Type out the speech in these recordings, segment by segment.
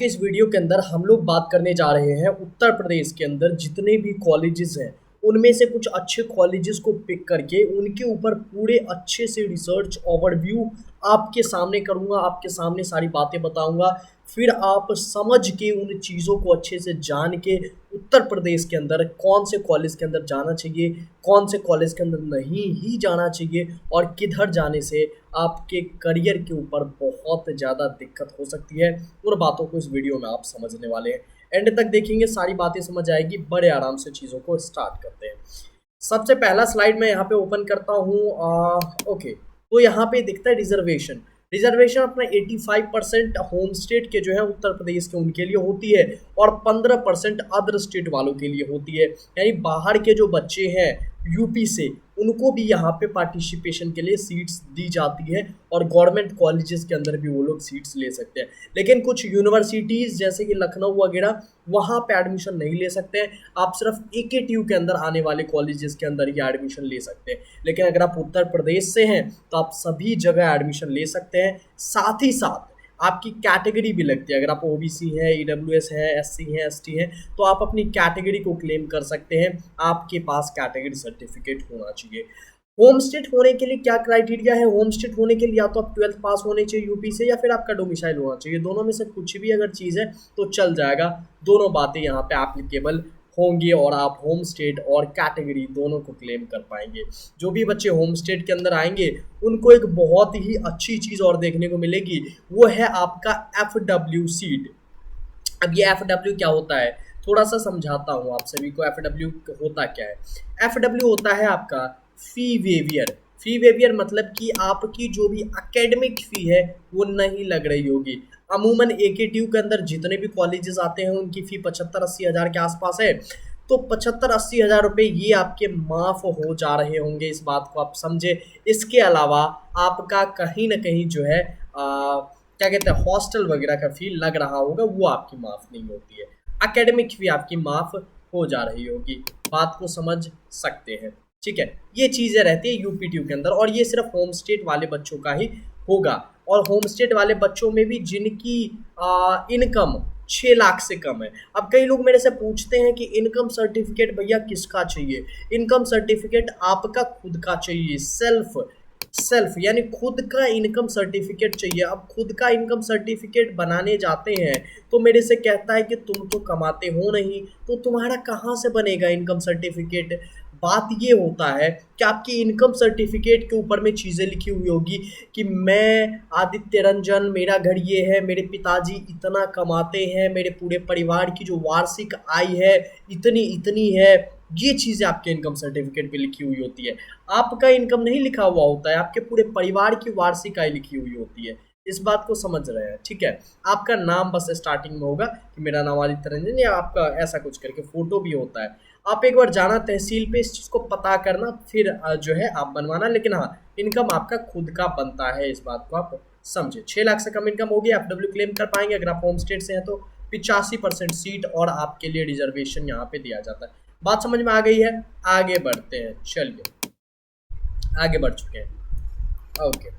इस वीडियो के अंदर हम लोग बात करने जा रहे हैं उत्तर प्रदेश के अंदर जितने भी कॉलेजेस हैं उनमें से कुछ अच्छे कॉलेजेस को पिक करके उनके ऊपर पूरे अच्छे से रिसर्च ओवरव्यू आपके सामने करूंगा, आपके सामने सारी बातें बताऊंगा। फिर आप समझ के उन चीज़ों को अच्छे से जान के उत्तर प्रदेश के अंदर कौन से कॉलेज के अंदर जाना चाहिए, कौन से कॉलेज के अंदर नहीं ही जाना चाहिए और किधर जाने से आपके करियर के ऊपर बहुत ज़्यादा दिक्कत हो सकती है, उन बातों को इस वीडियो में आप समझने वाले हैं। एंड तक देखेंगे, सारी बातें समझ आएगी, बड़े आराम से चीज़ों को स्टार्ट करते हैं। सबसे पहला स्लाइड मैं यहाँ पे ओपन करता हूँ। ओके, तो यहाँ पे दिखता है रिजर्वेशन। रिजर्वेशन अपना 85% होम स्टेट के जो है उत्तर प्रदेश के उनके लिए होती है और 15% अदर स्टेट वालों के लिए होती है। यानी बाहर के जो बच्चे हैं यूपी से, उनको भी यहाँ पे पार्टिसिपेशन के लिए सीट्स दी जाती है और गवर्नमेंट कॉलेजेस के अंदर भी वो लोग सीट्स ले सकते हैं। लेकिन कुछ यूनिवर्सिटीज़ जैसे कि लखनऊ वगैरह, वहाँ पे एडमिशन नहीं ले सकते हैं। आप सिर्फ एकेटीयू के अंदर आने वाले कॉलेजेस के अंदर ही एडमिशन ले सकते हैं। लेकिन अगर आप उत्तर प्रदेश से हैं तो आप सभी जगह एडमिशन ले सकते हैं। साथ ही साथ आपकी कैटेगरी भी लगती है। अगर आप ओबीसी है, ईडब्ल्यूएस है, एससी है, एसटी है, तो आप अपनी कैटेगरी को क्लेम कर सकते हैं। आपके पास कैटेगरी सर्टिफिकेट होना चाहिए। होम स्टेट होने के लिए क्या क्राइटेरिया है? होम स्टेट होने के लिए या तो आप 12th पास होने चाहिए यूपी से, या फिर आपका डोमिसाइल होना चाहिए। दोनों में से कुछ भी अगर चीज़ है तो चल जाएगा। दोनों बातें यहाँ पे एप्लीकेबल होंगी और आप होम स्टेट और कैटेगरी दोनों को क्लेम कर पाएंगे। जो भी बच्चे होम स्टेट के अंदर आएंगे उनको एक बहुत ही अच्छी चीज़ और देखने को मिलेगी, वो है आपका FW सीट। अब ये FW क्या होता है, थोड़ा सा समझाता हूँ आप सभी को। FW होता क्या है? FW होता है आपका फी वेवियर। फी वेवियर मतलब कि आपकी जो भी एकेडमिक फ़ी है वो नहीं लग रही होगी। अमूमन एकेटीयू के अंदर जितने भी कॉलेजेस आते हैं उनकी फ़ी 75-80 हज़ार के आसपास है। तो 75-80 हज़ार रुपये ये आपके माफ़ हो जा रहे होंगे, इस बात को आप समझे। इसके अलावा आपका कहीं ना कहीं जो है क्या कहते हैं, हॉस्टल वगैरह का फ़ी लग रहा होगा, वो आपकी माफ़ नहीं होती है। एकेडमिक फ़ी आपकी माफ़ हो जा रही होगी। बात को समझ सकते हैं, ठीक है। ये चीज़ें रहती है यूपीटीयू के अंदर और ये सिर्फ होम स्टेट वाले बच्चों का ही होगा। और होम स्टेट वाले बच्चों में भी जिनकी इनकम 6 लाख से कम है। अब कई लोग मेरे से पूछते हैं कि इनकम सर्टिफिकेट भैया किसका चाहिए? इनकम सर्टिफिकेट आपका खुद का चाहिए, सेल्फ यानी खुद का इनकम सर्टिफिकेट चाहिए। अब खुद का इनकम सर्टिफिकेट बनाने जाते हैं तो मेरे से कहता है कि तुम तो कमाते हो नहीं, तो तुम्हारा कहाँ से बनेगा इनकम सर्टिफिकेट? बात ये होता है कि आपकी इनकम सर्टिफिकेट के ऊपर में चीज़ें लिखी हुई होगी कि मैं आदित्य रंजन, मेरा घर ये है, मेरे पिताजी इतना कमाते हैं, मेरे पूरे परिवार की जो वार्षिक आय है इतनी इतनी है। ये चीज़ें आपके इनकम सर्टिफिकेट पे लिखी हुई होती है। आपका इनकम नहीं लिखा हुआ होता है, आपके पूरे परिवार की वार्षिक आय लिखी हुई होती है। इस बात को समझ रहे हैं, ठीक है। आपका नाम बस स्टार्टिंग में होगा कि मेरा नाम आदित्य रंजन, या आपका ऐसा कुछ करके फोटो भी होता है। आप एक बार जाना तहसील पे, इस चीज़ को पता करना, फिर जो है आप बनवाना। लेकिन हाँ, इनकम आपका खुद का बनता है, इस बात को आप समझे। 6 लाख से कम इनकम होगी, FW क्लेम कर पाएंगे। अगर आप होम स्टेट से हैं तो 85% सीट और आपके लिए रिजर्वेशन यहाँ पे दिया जाता है। बात समझ में आ गई है? आगे बढ़ते हैं, चलिए आगे बढ़ चुके हैं। ओके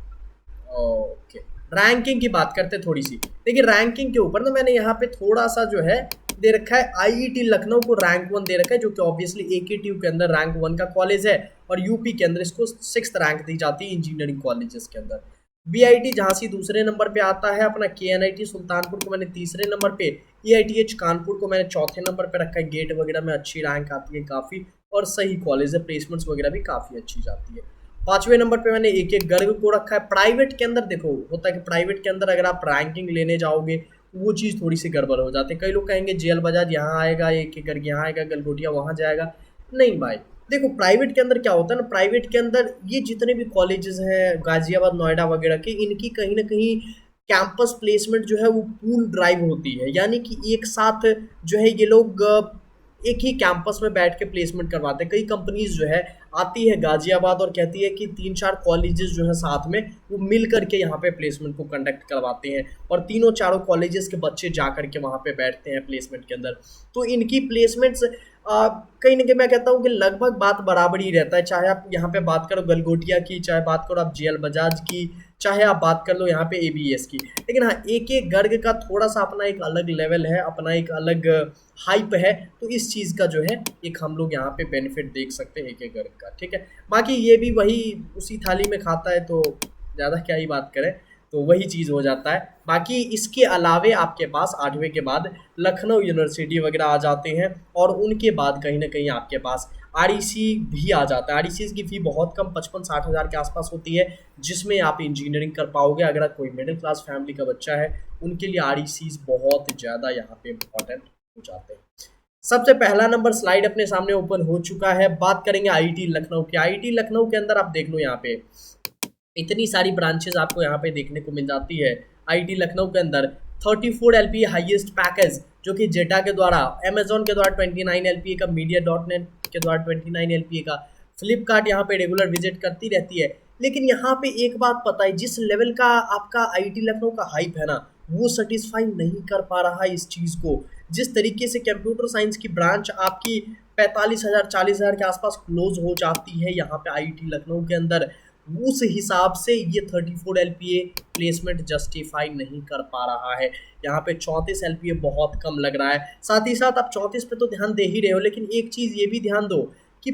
ओके, रैंकिंग की बात करते हैं थोड़ी सी। देखिए, रैंकिंग के ऊपर ना मैंने यहाँ पे थोड़ा सा जो है दे रखा है। आईआईटी लखनऊ को रैंक 1 दे रखा है, जो कि ऑब्वियसली एकेटीयू के अंदर रैंक 1 का कॉलेज है, और यूपी के अंदर इसको 6th रैंक दी जाती है इंजीनियरिंग कॉलेजेस के अंदर। बीआईटी झांसी दूसरे नंबर पे आता है, अपना केएनआईटी सुल्तानपुर को मैंने तीसरे नंबर पे, ईआईटीएच कानपुर को मैंने चौथे नंबर पे रखा है। गेट वगैरह में अच्छी रैंक आती है काफ़ी, और सही कॉलेज है, प्लेसमेंट्स वगैरह भी काफ़ी अच्छी जाती है। 5वें नंबर पे मैंने एक गर्ग को रखा है। प्राइवेट के अंदर देखो होता है कि प्राइवेट के अंदर अगर आप रैंकिंग लेने जाओगे वो चीज़ थोड़ी सी गड़बड़ हो जाती है। कई लोग कहेंगे जेएल बजाज यहाँ आएगा, एक गर्ग यहाँ आएगा, गलगोटिया वहाँ जाएगा। नहीं भाई, देखो प्राइवेट के अंदर क्या होता है ना, प्राइवेट के अंदर ये जितने भी कॉलेजेस हैं गाजियाबाद, नोएडा वगैरह के, इनकी कहीं ना कहीं कैंपस प्लेसमेंट जो है वो पूल ड्राइव होती है। यानी कि एक साथ जो है ये लोग एक ही कैंपस में बैठ के प्लेसमेंट करवाते हैं। कई कंपनीज जो है आती है गाजियाबाद और कहती है कि 3-4 कॉलेजेस जो है साथ में वो मिल करके यहाँ पे प्लेसमेंट को कंडक्ट करवाते हैं और तीनों चारों कॉलेजेस के बच्चे जा करके वहाँ पे बैठते हैं प्लेसमेंट के अंदर। तो इनकी प्लेसमेंट्स कहीं ना कहीं मैं कहता हूँ कि लगभग बात बराबर ही रहता है, चाहे आप यहाँ पे बात करो गलगोटिया की, चाहे बात करो आप जीएल बजाज की, चाहे आप बात कर लो यहाँ पे एबीएस की। लेकिन हाँ, एक एक गर्ग का थोड़ा सा अपना एक अलग लेवल है, अपना एक अलग हाइप है, तो इस चीज़ का जो है एक हम लोग यहाँ पे बेनिफिट देख सकते हैं एक एक गर्ग का। ठीक है, बाकी ये भी वही उसी थाली में खाता है तो ज़्यादा क्या ही बात करें, तो वही चीज़ हो जाता है। बाकी इसके अलावे आपके पास 8वें के बाद लखनऊ यूनिवर्सिटी वगैरह आ जाते हैं और उनके बाद कहीं ना कहीं आपके पास आरईसी भी आ जाता है। आरईसी की फ़ी बहुत कम 55-60 हज़ार के आसपास होती है, जिसमें आप इंजीनियरिंग कर पाओगे। अगर कोई मिडिल क्लास फैमिली का बच्चा है उनके लिए आरईसी बहुत ज़्यादा यहाँ पे इम्पॉर्टेंट हो जाते हैं। सबसे पहला नंबर स्लाइड अपने सामने ओपन हो चुका है। बात करेंगे आईटी लखनऊ की। आईटी लखनऊ के अंदर आप देख लो यहाँ पे इतनी सारी ब्रांचेस आपको यहाँ पे देखने को मिल जाती है। आईटी लखनऊ के अंदर 34 LPA हाईएस्ट पैकेज जो कि जेटा के द्वारा, अमेजोन के द्वारा 29 LPA का, मीडिया.net के द्वारा 29 LPA का, फ्लिपकार्ट यहाँ पे रेगुलर विजिट करती रहती है। लेकिन यहाँ पे एक बात पता है, जिस लेवल का आपका आईटी लखनऊ का हाइप है ना, वो सेटिस्फाई नहीं कर पा रहा है इस चीज़ को। जिस तरीके से कंप्यूटर साइंस की ब्रांच आपकी 45,000 40,000 के आसपास क्लोज हो जाती है यहाँ पे आईटी लखनऊ के अंदर, उस हिसाब से ये 34 LPA प्लेसमेंट जस्टिफाई नहीं कर पा रहा है। यहाँ पे 34 LPA बहुत कम लग रहा है। साथ ही साथ आप 34 पे तो ध्यान दे ही रहे हो, लेकिन एक चीज़ ये भी ध्यान दो कि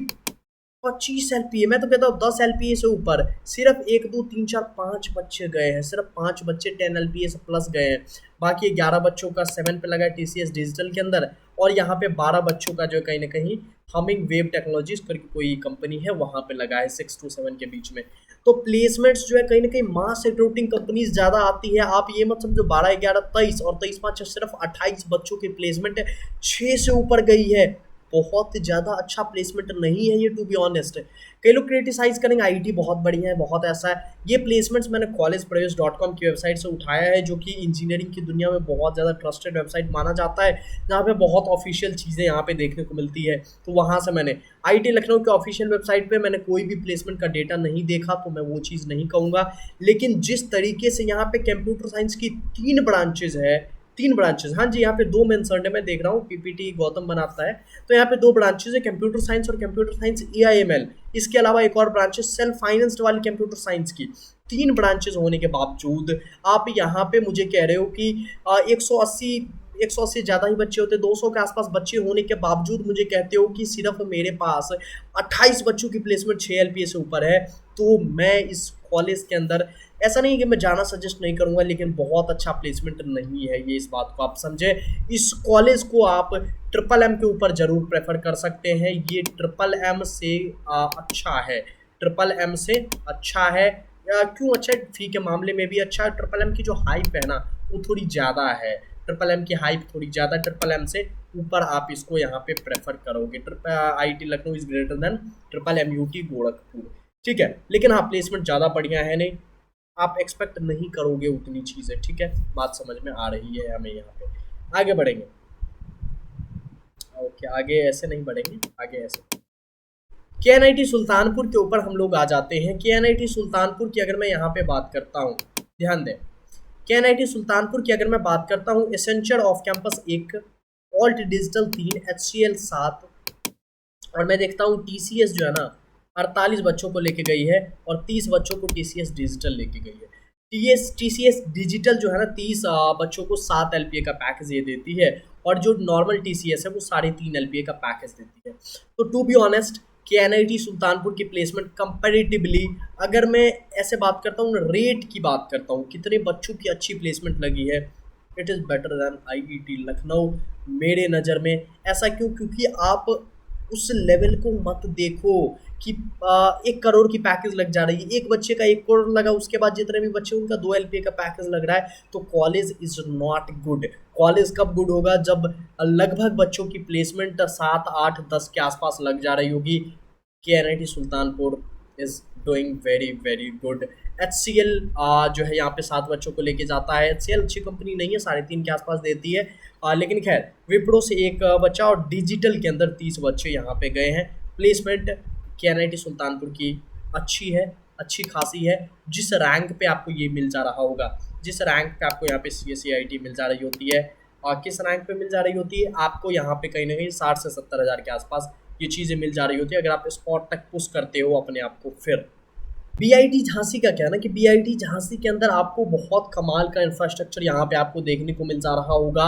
25 LPA, मैं तो कहता हूँ 10 LPA से ऊपर सिर्फ 1 2 3 4 5 बच्चे गए हैं, सिर्फ 5 बच्चे 10 LPA से प्लस गए हैं। बाकी 11 बच्चों का 7 पे लगा है TCS डिजिटल के अंदर, और यहाँ पे 12 बच्चों का जो कहीं ना कहीं हमिंग वेव टेक्नोलॉजीज करके कोई कंपनी है वहाँ पे लगा है 6 to 7 के बीच में। तो प्लेसमेंट्स जो है कहीं ना कहीं मास रिक्रूटिंग कंपनीज ज़्यादा आती है। आप ये मत समझो 12 11 23 और 23 5 सिर्फ 28 बच्चों की प्लेसमेंट 6 से ऊपर गई है। बहुत ज़्यादा अच्छा प्लेसमेंट नहीं है ये, टू बी ऑनेस्ट। कई लोग क्रिटिसाइज करेंगे आईटी बहुत बढ़िया है, बहुत ऐसा है। ये प्लेसमेंट्स मैंने collegeprevious.com की वेबसाइट से उठाया है, जो कि इंजीनियरिंग की दुनिया में बहुत ज़्यादा ट्रस्टेड वेबसाइट माना जाता है, जहाँ पे बहुत ऑफिशियल चीज़ें यहाँ पे देखने को मिलती है। तो वहाँ से मैंने आईटी लखनऊ के ऑफिशियल वेबसाइट पे मैंने कोई भी प्लेसमेंट का डेटा नहीं देखा, तो मैं वो चीज़ नहीं कहूँगा। लेकिन जिस तरीके से यहाँ पे कंप्यूटर साइंस की 3 ब्रांचेज है, 3 ब्रांचेज, हाँ जी, यहाँ पे 2 मेंशन्ड है, मैं देख रहा हूँ पीपीटी गौतम बनाता है, तो यहाँ पे 2 ब्रांचेज है, कंप्यूटर साइंस और कंप्यूटर साइंस AIML। इसके अलावा एक और ब्रांच है सेल्फ फाइनेंस्ड वाली कंप्यूटर साइंस की। 3 ब्रांचेज होने के बावजूद आप यहाँ पे मुझे कह रहे हो कि 180 ज़्यादा ही बच्चे होते, 200 के आसपास बच्चे होने के बावजूद मुझे कहते हो कि सिर्फ मेरे पास 28 बच्चों की प्लेसमेंट 6 LPA से ऊपर है। तो मैं इस कॉलेज के अंदर, ऐसा नहीं कि मैं जाना सजेस्ट नहीं करूंगा, लेकिन बहुत अच्छा प्लेसमेंट नहीं है ये, इस बात को आप समझे। इस कॉलेज को आप MMM के ऊपर ज़रूर प्रेफर कर सकते हैं। ये MMM से अच्छा है, MMM से अच्छा है। क्यों अच्छा है? फी के मामले में भी अच्छा है। MMM की जो हाइप है ना वो थोड़ी ज़्यादा है, MMM की हाइप थोड़ी ज़्यादा, MMM से ऊपर आप इसको यहाँ पे प्रेफर करोगे। IT Lucknow is greater than MMUT Gorakhpur, ठीक है। लेकिन हाँ, प्लेसमेंट ज़्यादा बढ़िया है नहीं, आप एक्सपेक्ट नहीं करोगे उतनी चीज़ें, ठीक है। बात समझ में आ रही है हमें। यहाँ पे आगे बढ़ेंगे, ओके, आगे ऐसे नहीं बढ़ेंगे, आगे ऐसे। KNIT सुल्तानपुर के ऊपर हम लोग आ जाते हैं। KNIT सुल्तानपुर की अगर मैं यहाँ पे बात करता हूँ, ध्यान दें, KNIT सुल्तानपुर की अगर मैं बात करता हूँ, essential off campus 1, alt digital 3, HCL 7, और मैं देखता हूँ TCS जो है ना 48 बच्चों को लेके गई है और 30 बच्चों को TCS डिजिटल लेके गई है। TCS डिजिटल जो है ना 30 बच्चों को 7 LPA का पैकेज ये देती है, और जो नॉर्मल TCS है वो 3.5 LPA का पैकेज देती है। तो to be honest, KNIT Sultanpur की प्लेसमेंट कंपैरेटिवली, अगर मैं ऐसे बात करता हूँ, रेट की बात करता हूँ, कितने बच्चों की अच्छी प्लेसमेंट लगी है, it is better than IIT Lucknow मेरे नज़र में। ऐसा क्यों? क्योंकि आप उस लेवल को मत देखो कि 1 करोड़ की पैकेज लग जा रही है, एक बच्चे का 1 करोड़ लगा, उसके बाद जितने भी बच्चे उनका 2 LPA का पैकेज लग रहा है, तो college is not good. College कब गुड होगा? जब लगभग बच्चों की प्लेसमेंट 7 8 10 के आसपास लग जा रही होगी। KNIT Sultanpur is doing very very good. HCL जो है यहाँ पे 7 बच्चों को लेके जाता है। HCL अच्छी कंपनी नहीं है, 3.5 के आसपास देती है, लेकिन खैर विप्रो से 1 बच्चा और डिजिटल के अंदर 30 बच्चे यहाँ पे गए हैं। प्लेसमेंट KNIT सुल्तानपुर की अच्छी है, अच्छी खासी है। जिस रैंक पे आपको ये मिल जा रहा होगा, जिस रैंक पे आपको यहाँ पे CSE IIT मिल जा रही होती है, और किस रैंक पे मिल जा रही होती है आपको यहाँ पे कहीं ना कहीं 60 से 70 हज़ार के आसपास ये चीज़ें मिल जा रही होती है अगर आप स्पॉट तक पुश करते हो अपने आप को। फिर BIT झांसी का क्या है ना कि BIT झांसी के अंदर आपको बहुत कमाल का इंफ्रास्ट्रक्चर यहाँ पे आपको देखने को मिल जा रहा होगा।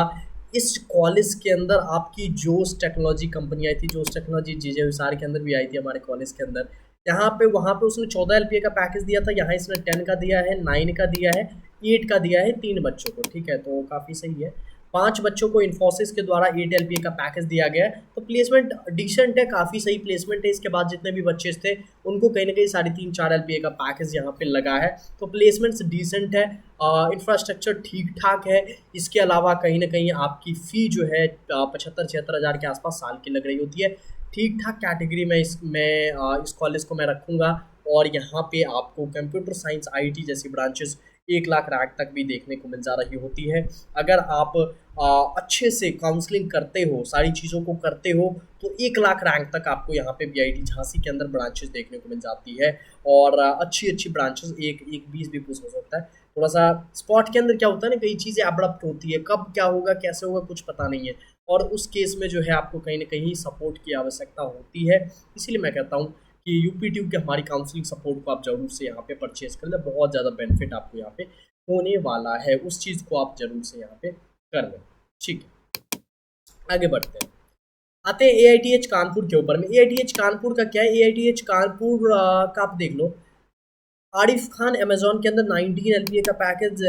इस कॉलेज के अंदर आपकी जोश टेक्नोलॉजी कंपनी आई थी, जोश टेक्नोलॉजी JJ हिसार के अंदर भी आई थी हमारे कॉलेज के अंदर। यहाँ पे वहाँ पे उसने 14 LPA का पैकेज दिया था, यहाँ इसने 10 का दिया है, 9 का दिया है, 8 का दिया है 3 बच्चों को, ठीक है, तो काफ़ी सही है। 5 बच्चों को इन्फोसिस के द्वारा 8 LPA का पैकेज दिया गया है, तो प्लेसमेंट डिसेंट है, काफ़ी सही प्लेसमेंट है। इसके बाद जितने भी बच्चे थे उनको कहीं ना कहीं 3.5-4 LPA का पैकेज यहाँ पे लगा है, तो प्लेसमेंट्स डिसेंट है, इंफ्रास्ट्रक्चर ठीक ठाक है। इसके अलावा कहीं ना कहीं आपकी फ़ी जो है 75-76 हज़ार के आसपास साल की लग रही होती है। ठीक ठाक कैटेगरी में इस कॉलेज को मैं रखूँगा। और यहाँ पे आपको कंप्यूटर साइंस IT जैसी ब्रांचेस 1 लाख रैंक तक भी देखने को मिल जा रही होती है। अगर आप अच्छे से काउंसलिंग करते हो, सारी चीज़ों को करते हो, तो 1 लाख रैंक तक आपको यहाँ पे BIT झांसी के अंदर ब्रांचेस देखने को मिल जाती है। और अच्छी अच्छी ब्रांचेस एक एक 20 भी पुश हो सकता है। थोड़ा सा स्पॉट के अंदर क्या होता है ना, कई चीज़ें अब्रप्ट होती है, कब क्या होगा कैसे होगा कुछ पता नहीं है, और उस केस में जो है आपको कहीं ना कहीं सपोर्ट की आवश्यकता होती है। इसीलिए मैं कहता हूँ कि UP-TUB के हमारी काउंसलिंग सपोर्ट को आप जरूर से यहाँ पे परचेज कर लें, बहुत ज़्यादा बेनिफिट आपको यहाँ पे होने वाला है, उस चीज़ को आप जरूर से यहाँ पे कर लें। ठीक है, आगे बढ़ते हैं, आते हैं AITH कानपुर के ऊपर में। AITH कानपुर का क्या है, AITH कानपुर का आप देख लो, आरिफ खान अमेजोन के अंदर 19 LPA का package,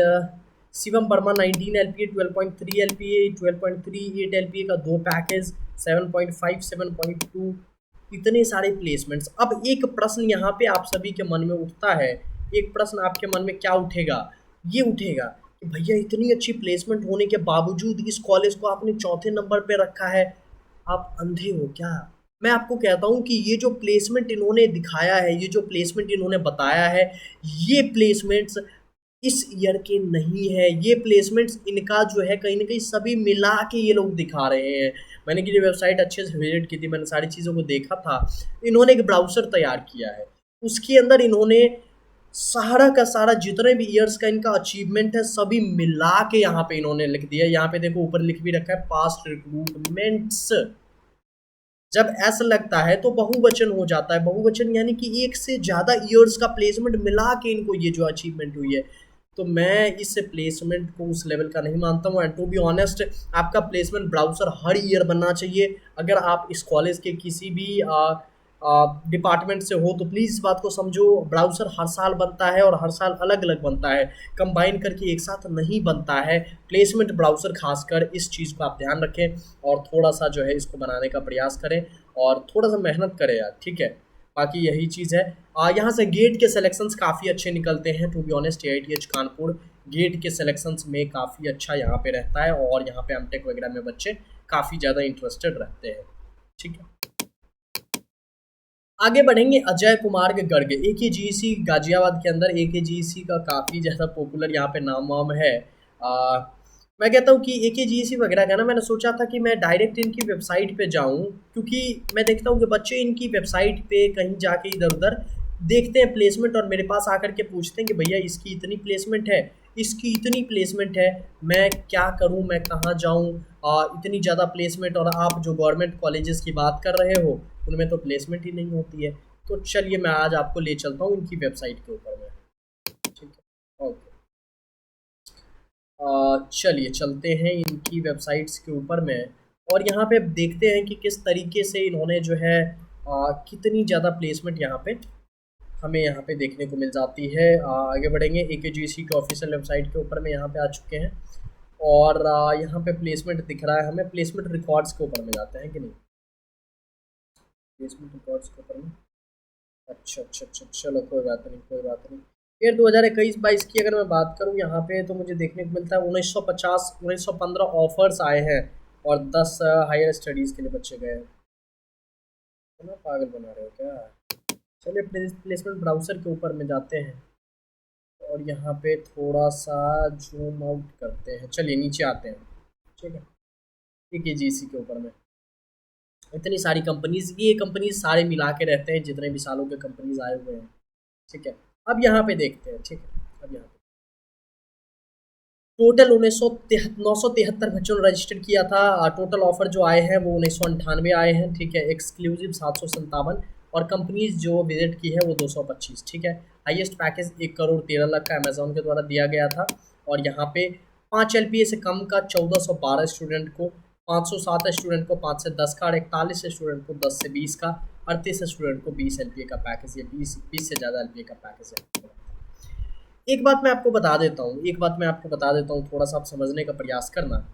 Shivam Verma 19 LPA, 12.3 LPA, 12.3, 8 LPA का 2 पैकेज, 7.5, 7.2, इतने सारे प्लेसमेंट्स। अब एक प्रश्न यहाँ पे आप सभी के मन में उठता है, एक प्रश्न आपके मन में क्या उठेगा, ये उठेगा कि भैया इतनी अच्छी प्लेसमेंट होने के बावजूद इस कॉलेज को आपने चौथे नंबर पे रखा है, आप अंधे हो क्या? मैं आपको कहता हूँ कि ये जो प्लेसमेंट इन्होंने दिखाया है, ये जो प्लेसमेंट इन्होंने बताया है, ये प्लेसमेंट्स इस ईयर के नहीं है। ये प्लेसमेंट्स इनका जो है कहीं ना कहीं सभी मिला के ये लोग दिखा रहे हैं। मैंने कि वेबसाइट अच्छे से विजिट की थी, मैंने सारी चीज़ों को देखा था। इन्होंने एक ब्राउज़र तैयार किया है, उसके अंदर इन्होंने सारा का सारा जितने भी ईयर्स का इनका अचीवमेंट है सभी मिला के यहाँ पे इन्होंने लिख दिया। यहाँ पे देखो ऊपर लिख भी रखा है पास्ट रिक्रूटमेंट्स। जब ऐसा लगता है तो बहुवचन हो जाता है, बहुवचन यानी कि एक से ज़्यादा ईयर्स का प्लेसमेंट मिला के इनको ये जो अचीवमेंट हुई है। तो मैं इस प्लेसमेंट को उस लेवल का नहीं मानता हूँ। एंड टू बी ऑनेस्ट, आपका प्लेसमेंट ब्राउज़र हर ईयर बनना चाहिए। अगर आप इस कॉलेज के किसी भी डिपार्टमेंट से हो तो प्लीज़ इस बात को समझो, ब्राउज़र हर साल बनता है और हर साल अलग अलग बनता है, कंबाइन करके एक साथ नहीं बनता है। प्लेसमेंट ब्राउज़र खासकर इस चीज़ को आप ध्यान रखें और थोड़ा सा जो है इसको बनाने का प्रयास करें और थोड़ा सा मेहनत करें यार, ठीक है। बाकी यही चीज़ है। यहाँ से गेट के सिलेक्शंस काफ़ी अच्छे निकलते हैं। To be honest, AITH Kanpur GATE के सिलेक्शंस में काफ़ी अच्छा यहाँ पे रहता है और यहाँ पे एमटेक वगैरह में बच्चे काफ़ी ज़्यादा इंटरेस्टेड रहते हैं, ठीक है। आगे बढ़ेंगे अजय कुमार के गर्ग, AKGC गाजियाबाद के अंदर AKGC का काफ़ी ज़्यादा पॉपुलर यहाँ पे नाम वाम है। मैं कहता हूँ कि AKGC वगैरह का ना, मैंने सोचा था कि मैं डायरेक्ट इनकी वेबसाइट पे जाऊँ, क्योंकि मैं देखता हूँ कि बच्चे इनकी वेबसाइट पे कहीं जाके इधर उधर देखते हैं प्लेसमेंट और मेरे पास आकर के पूछते हैं कि भैया इसकी इतनी प्लेसमेंट है, इसकी इतनी प्लेसमेंट है, मैं क्या करूं, मैं कहाँ जाऊं, इतनी ज़्यादा प्लेसमेंट, और आप जो गवर्नमेंट कॉलेजेस की बात कर रहे हो उनमें तो प्लेसमेंट ही नहीं होती है। तो चलिए मैं आज आपको ले चलता हूँ इनकी वेबसाइट के ऊपर में, ठीक है। ओके, चलिए चलते हैं इनकी वेबसाइट्स के ऊपर में और यहाँ पे देखते हैं कि किस तरीके से इन्होंने जो है कितनी ज़्यादा प्लेसमेंट यहाँ पे हमें यहाँ पे देखने को मिल जाती है। आगे बढ़ेंगे, AKGC के ऑफिशियल वेबसाइट के ऊपर में यहाँ पे आ चुके हैं और यहाँ पे प्लेसमेंट दिख रहा है हमें। प्लेसमेंट रिकॉर्ड्स के ऊपर में जाते हैं कि नहीं, प्लेसमेंट रिकॉर्ड्स के ऊपर में, अच्छा अच्छा अच्छा, चलो कोई बात नहीं कोई बात नहीं। फिर 2021-22 की अगर मैं बात करूँ यहाँ पे तो मुझे देखने को मिलता है 1915 ऑफर्स आए हैं और 10 हायर स्टडीज़ के लिए बच्चे गए हैं। ना पागल बना रहे हो क्या? चलिए प्लेसमेंट ब्राउज़र के ऊपर में जाते हैं और यहाँ पे थोड़ा सा जूम आउट करते हैं। चलिए नीचे आते हैं, ठीक है, AKGC के ऊपर में। इतनी सारी कंपनीज, ये कंपनीज सारे मिला के रहते हैं जितने भी सालों के कंपनीज आए हुए हैं। ठीक है, अब यहाँ पे देखते हैं। ठीक है, अब यहाँ पे टोटल 973 बच्चों ने रजिस्टर किया था। टोटल ऑफर जो आए हैं वो 1998 आए हैं। ठीक है, एक्सक्लूसिव 757, और कंपनीज जो विजिट की है वो 225। ठीक है, हाईएस्ट पैकेज 1,13,00,000 का अमेजोन के द्वारा दिया गया था। और यहाँ पे 5 LPA से कम का 1412 स्टूडेंट को, 507 स्टूडेंट को 5 से 10 का, और 41 स्टूडेंट को 10 से 20 का, 38 स्टूडेंट को 20 LPA का पैकेज, या 20 से ज़्यादा LPA का पैकेज है। एक बात मैं आपको बता देता हूँ, थोड़ा सा आप समझने का प्रयास करना।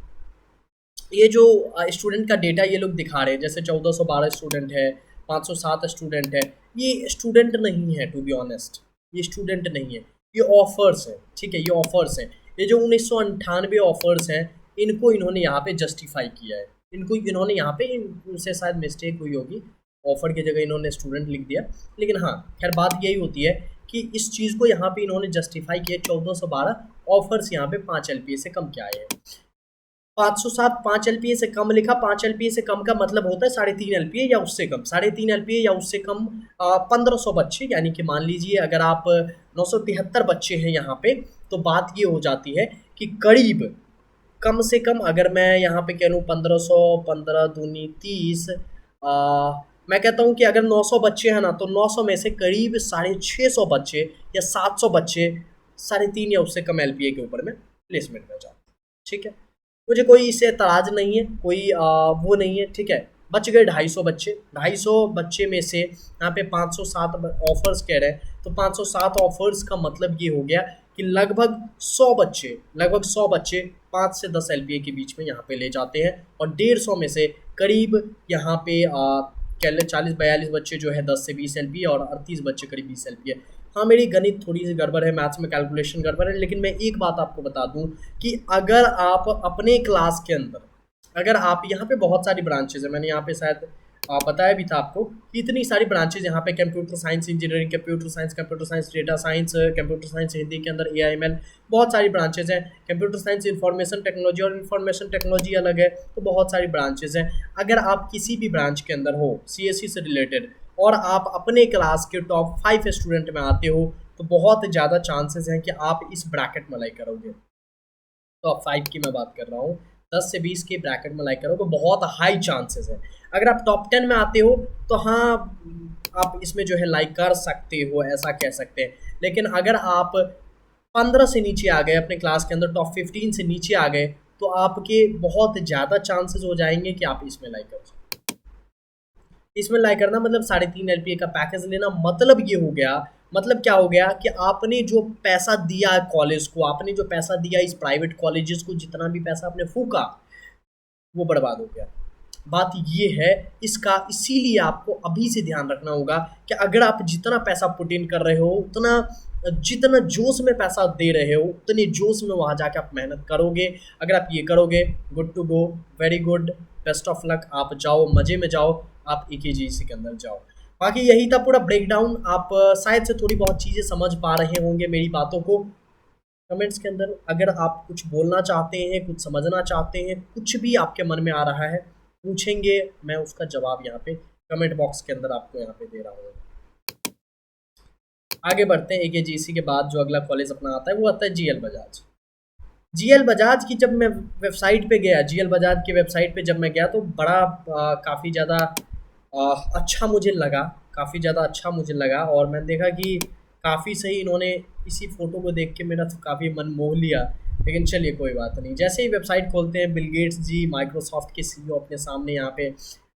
ये जो स्टूडेंट का डेटा ये लोग दिखा रहे हैं, जैसे 1412 स्टूडेंट है, 507 स्टूडेंट है, ये स्टूडेंट नहीं है, टू बी ऑनेस्ट, ये स्टूडेंट नहीं है, ये ऑफर्स है। ठीक है, ये ऑफर्स है। ये जो 1998 ऑफर्स हैं, इनको इन्होंने यहाँ पे जस्टिफाई किया है। इन्होंने यहाँ पे, उनसे शायद मिस्टेक हुई होगी, ऑफर की जगह इन्होंने स्टूडेंट लिख दिया। लेकिन हाँ, खैर बात यही होती है कि इस चीज़ को यहाँ पे इन्होंने जस्टिफाई किया। 1412 ऑफर्स यहाँ पे 5 LPA से कम के आए हैं। 507 5 LPA से कम लिखा। 5 LPA से कम का मतलब होता है 3.5 LPA या उससे कम, 3.5 LPA या उससे कम 1500 बच्चे। यानी कि मान लीजिए अगर आप 973 बच्चे हैं यहाँ पे, तो बात ये हो जाती है कि करीब, कम से कम अगर मैं यहाँ पे कह लूँ 1500, 15 दूनी 30, मैं कहता हूँ कि अगर 900 बच्चे हैं ना, तो 900 में से करीब 650 बच्चे या 700 बच्चे 3.5 या उससे कम LPA के ऊपर में प्लेसमेंट में जाते हैं। ठीक है, मुझे कोई इससे एतराज़ नहीं है, कोई वो नहीं है। ठीक है, बच गए 250 बच्चे। 250 बच्चे में से यहाँ पे 507 ऑफर्स कह रहे हैं, तो 507 ऑफर्स का मतलब ये हो गया कि लगभग 100 बच्चे 5 से 10 LPA के बीच में यहाँ पे ले जाते हैं। और 150 में से करीब यहाँ पे कह लें 40-42 बच्चे जो है 10 से 20 LPA, और 38 बच्चे करीब 20 LPA। हाँ, मेरी गणित थोड़ी सी गड़बड़ है, मैथ्स में कैलकुलेशन गड़बड़ है, लेकिन मैं एक बात आपको बता दूं कि अगर आप अपने क्लास के अंदर, अगर आप यहाँ पे बहुत सारी ब्रांचेज है, मैंने यहाँ पे शायद बताया भी था आपको कि इतनी सारी ब्रांचेज यहाँ पे, computer science engineering, computer science data science, computer science Hindi के अंदर AIML, बहुत सारी ब्रांचेज हैं। कंप्यूटर साइंस इंफॉर्मेशन टेक्नोलॉजी, और इंफॉर्मेशन टेक्नोलॉजी अलग है, तो बहुत सारी ब्रांचेज हैं। अगर आप किसी भी ब्रांच के अंदर हो CSE से रिलेटेड, और आप अपने क्लास के टॉप 5 स्टूडेंट में आते हो, तो बहुत ज़्यादा चांसेस हैं कि आप इस ब्रैकेट में लाइक करोगे। टॉप 5 की मैं बात कर रहा हूँ, 10 से 20 के ब्रैकेट में लाइक करोगे, बहुत हाई चांसेस है। अगर आप टॉप 10 में आते हो तो हाँ, आप इसमें जो है लाइक कर सकते हो, ऐसा कह सकते हैं। लेकिन अगर आप 15 से नीचे आ गए, अपने क्लास के अंदर टॉप 15 से नीचे आ गए, तो आपके बहुत ज़्यादा चांसेस हो जाएंगे कि आप इसमें लाइक कर सकते। इसमें लाइक करना मतलब 3.5 LPA का पैकेज लेना, मतलब ये हो गया, मतलब क्या हो गया कि आपने जो पैसा दिया कॉलेज को, आपने जो पैसा दिया इस प्राइवेट कॉलेजेस को, जितना भी पैसा आपने फूका वो बर्बाद हो गया। बात ये है इसका, इसीलिए आपको अभी से ध्यान रखना होगा कि अगर आप जितना पैसा पुट इन कर रहे हो, उतना, जितना जोश में पैसा दे रहे हो, उतने जोश में वहाँ जाके आप मेहनत करोगे। अगर आप ये करोगे, good to go, very good, best of luck, आप जाओ, मज़े में जाओ, आप AKGC के अंदर जाओ। बाकी यही था पूरा ब्रेकडाउन। आप शायद से थोड़ी बहुत चीज़ें समझ पा रहे होंगे मेरी बातों को। कमेंट्स के अंदर अगर आप कुछ बोलना चाहते हैं, कुछ समझना चाहते हैं, कुछ भी आपके मन में आ रहा है, पूछेंगे, मैं उसका जवाब यहाँ पे कमेंट बॉक्स के अंदर आपको यहाँ पे दे रहा हूँ। आगे बढ़ते हैं। AKGC के बाद जो अगला कॉलेज अपना आता है वो आता है GL बजाज। GL बजाज की जब मैं वेबसाइट पे गया, GL बजाज की वेबसाइट पे जब मैं गया, तो बड़ा काफ़ी ज़्यादा अच्छा मुझे लगा, काफ़ी ज़्यादा अच्छा मुझे लगा। और मैंने देखा कि काफ़ी सही, इन्होंने इसी फ़ोटो को देख के मेरा तो काफ़ी मन मोह लिया। लेकिन चलिए कोई बात नहीं, जैसे ही वेबसाइट खोलते हैं, बिल गेट्स जी, माइक्रोसॉफ्ट के CEO अपने सामने यहाँ पे